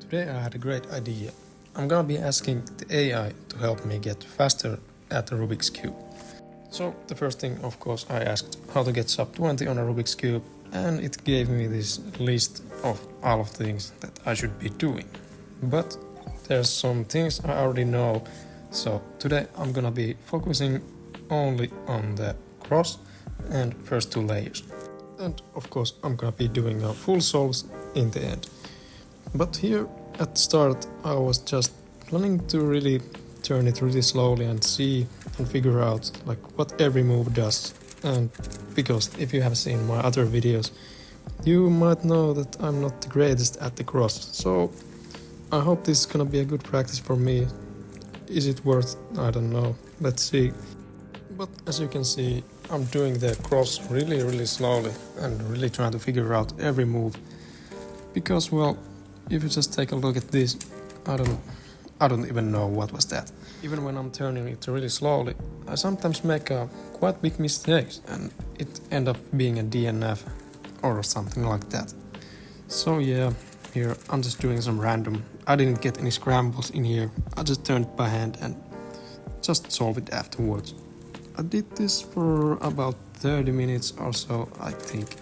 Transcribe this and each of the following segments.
Today I had a great idea. I'm gonna be asking the AI to help me get faster at the Rubik's Cube. So the first thing, of course, I asked how to get sub 20 on a Rubik's Cube, and it gave me this list of all of things that I should be doing. But there's some things I already know, so today I'm gonna be focusing only on the cross and first two layers. And of course I'm gonna be doing a full solves in the end. But here at the start I was just planning to really turn it really slowly and see and figure out like what every move does. And because if you have seen my other videos, you might know that I'm not the greatest at the cross. So I hope this is gonna be a good practice for me. Is it worth? I don't know. Let's see. But as you can see, I'm doing the cross really slowly and really trying to figure out every move. Because, well, if you just take a look at this, I don't even know what was that. Even when I'm turning it really slowly, I sometimes make quite big mistakes and it end up being a DNF or something like that. So yeah, here I'm just doing some random. I didn't get any scrambles in here. I just turned it by hand and just solved it afterwards. I did this for about 30 minutes or so, I think,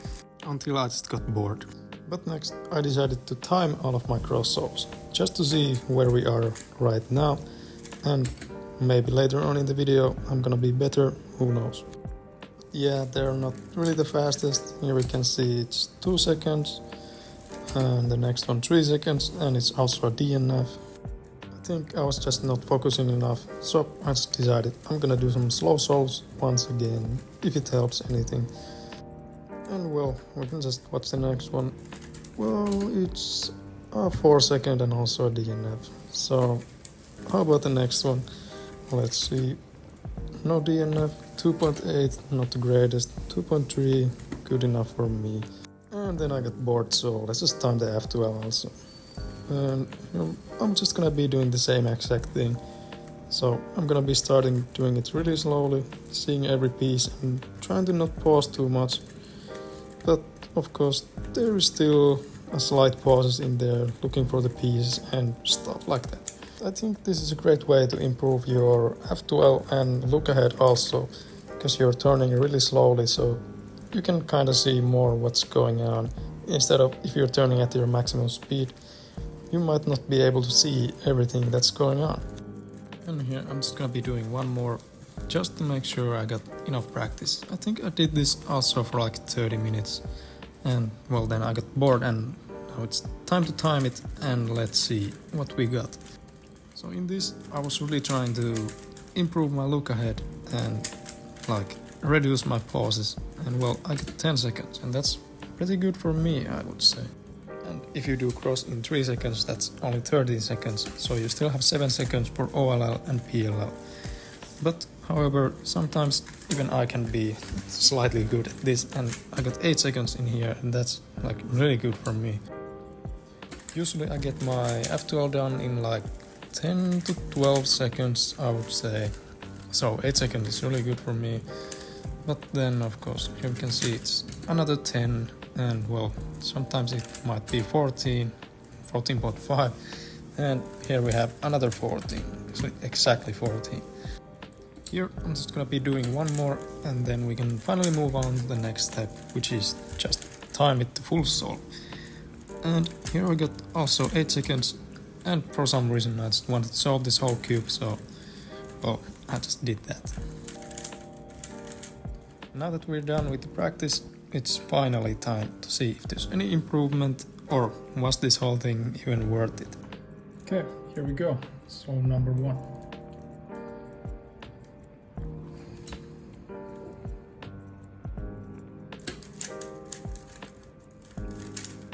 until I just got bored. But next I decided to time all of my cross solves, just to see where we are right now, and maybe later on in the video I'm gonna be better, who knows. Yeah, they're not really the fastest. Here we can see it's 2 seconds, and the next one 3 seconds, and it's also a DNF. I think I was just not focusing enough, so I just decided I'm gonna do some slow solves once again, if it helps anything. And well, we can just watch the next one. Well, it's a 4 second and also a DNF. So how about the next one? Let's see. No DNF, 2.8, not the greatest, 2.3, good enough for me. And then I got bored, so let's just time the F12 also. And I'm just gonna be doing the same exact thing. So I'm gonna be starting doing it really slowly, seeing every piece and trying to not pause too much. But of course there is still a slight pauses in there, looking for the pieces and stuff like that. I think this is a great way to improve your F12 and look ahead also, because you're turning really slowly, so you can kind of see more what's going on. Instead of if you're turning at your maximum speed, you might not be able to see everything that's going on. And here I'm just gonna be doing one more, just to make sure I got enough practice. I think I did this also for like 30 minutes. And well, then I got bored and now it's time to time it, and let's see what we got. So in this I was really trying to improve my look ahead and like reduce my pauses. And well, I got 10 seconds and that's pretty good for me, I would say. And if you do cross in 3 seconds, that's only 13 seconds, so you still have 7 seconds for OLL and PLL. But however, sometimes even I can be slightly good at this, and I got 8 seconds in here, and that's like really good for me. Usually I get my F12 done in like 10 to 12 seconds, I would say. So 8 seconds is really good for me. But then of course here we can see it's another 10, and well, sometimes it might be 14, 14.5, and here we have another 14, so exactly 14. Here I'm just gonna be doing one more, and then we can finally move on to the next step, which is just time it to full solve. And here I got also 8 seconds, and for some reason I just wanted to solve this whole cube, so well, I just did that. Now that we're done with the practice, it's finally time to see if there's any improvement, or was this whole thing even worth it. Okay, here we go. Solve number 1.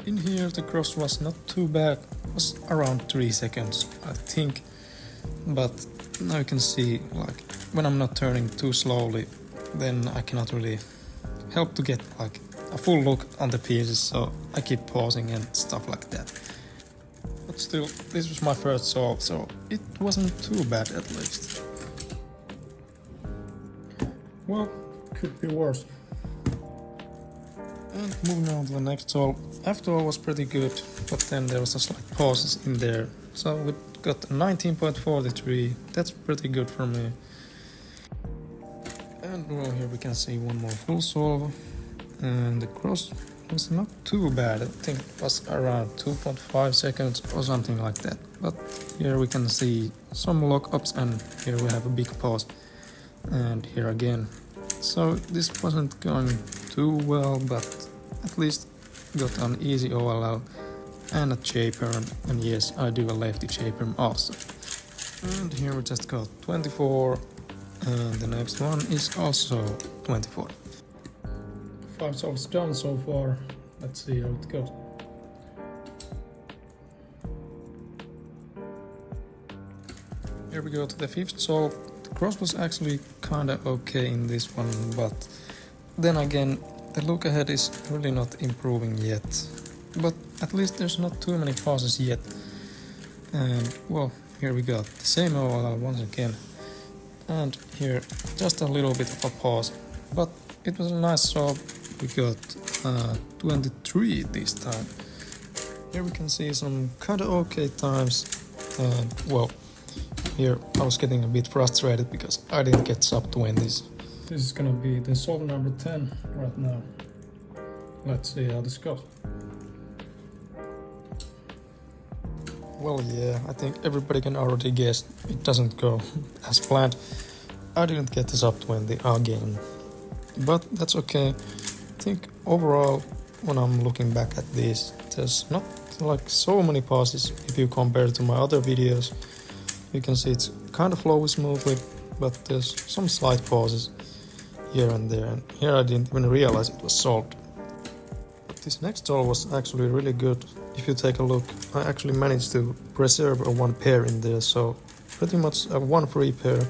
In here the cross was not too bad, it was around 3 seconds I think, but now you can see like when I'm not turning too slowly, then I cannot really help to get like a full look on the pieces, so I keep pausing and stuff like that. But still, this was my first solve, so it wasn't too bad at least. Well, could be worse. And moving on to the next solve, After all was pretty good, but then there was a slight pauses in there. So we got 19.43, that's pretty good for me. And well, here we can see one more full solve. And the cross was not too bad, I think it was around 2.5 seconds or something like that. But here we can see some lockups and here we have a big pause. And here again. So this wasn't going too well, but at least got an easy OLL and a J-perm, and yes, I do a lefty J-perm also. And here we just got 24, and the next one is also 24. 5 solves done so far, let's see how it goes. Here we go to the 5th solve. The cross was actually kinda okay in this one, but then again, the look ahead is really not improving yet, but at least there's not too many pauses yet. And well, here we got the same OLL once again, and here just a little bit of a pause, but it was a nice solve. We got 23 this time. Here we can see some kinda okay times, and well, here I was getting a bit frustrated because I didn't get sub 20s. This is gonna be the solve number 10 right now. Let's see how this goes. Well, yeah, I think everybody can already guess it doesn't go as planned. I didn't get the sub 20 again, but that's okay. I think overall, when I'm looking back at this, there's not like so many pauses if you compare to my other videos. You can see it's kind of flowy smoothly, but there's some slight pauses here and there, and here I didn't even realize it was solved. But this next solve was actually really good. If you take a look, I actually managed to preserve a 1 pair in there, so pretty much a 1 free pair.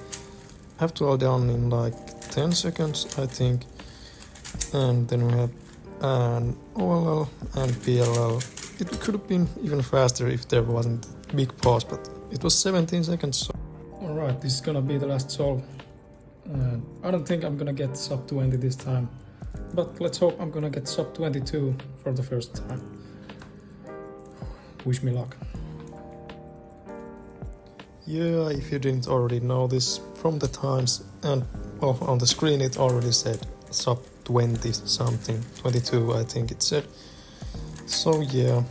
Have to all down in like 10 seconds, I think. And then we have an OLL and PLL. It could have been even faster if there wasn't a big pause, but it was 17 seconds. So. Alright, this is gonna be the last solve. I don't think I'm gonna get sub 20 this time, but let's hope I'm gonna get sub 22 for the first time. Wish me luck. Yeah, if you didn't already know this from the times, and well, on the screen it already said sub 20 something, 22 I think it said. So yeah,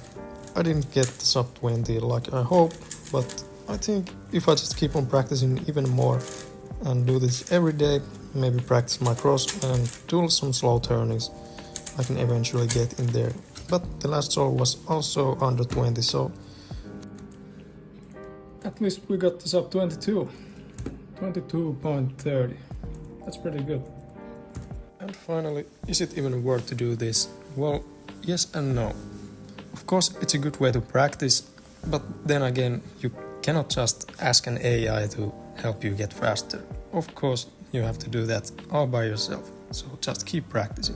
I didn't get the sub 20 like I hoped, but I think if I just keep on practicing even more and do this every day, maybe practice my cross and do some slow turnings, I can eventually get in there. But the last solve was also under 20, so at least we got this up 22, 22.30. That's pretty good. And finally, is it even worth to do this? Well, yes and no. Of course, it's a good way to practice, but then again, you cannot just ask an AI to help you get faster. Of course, you have to do that all by yourself, so just keep practicing.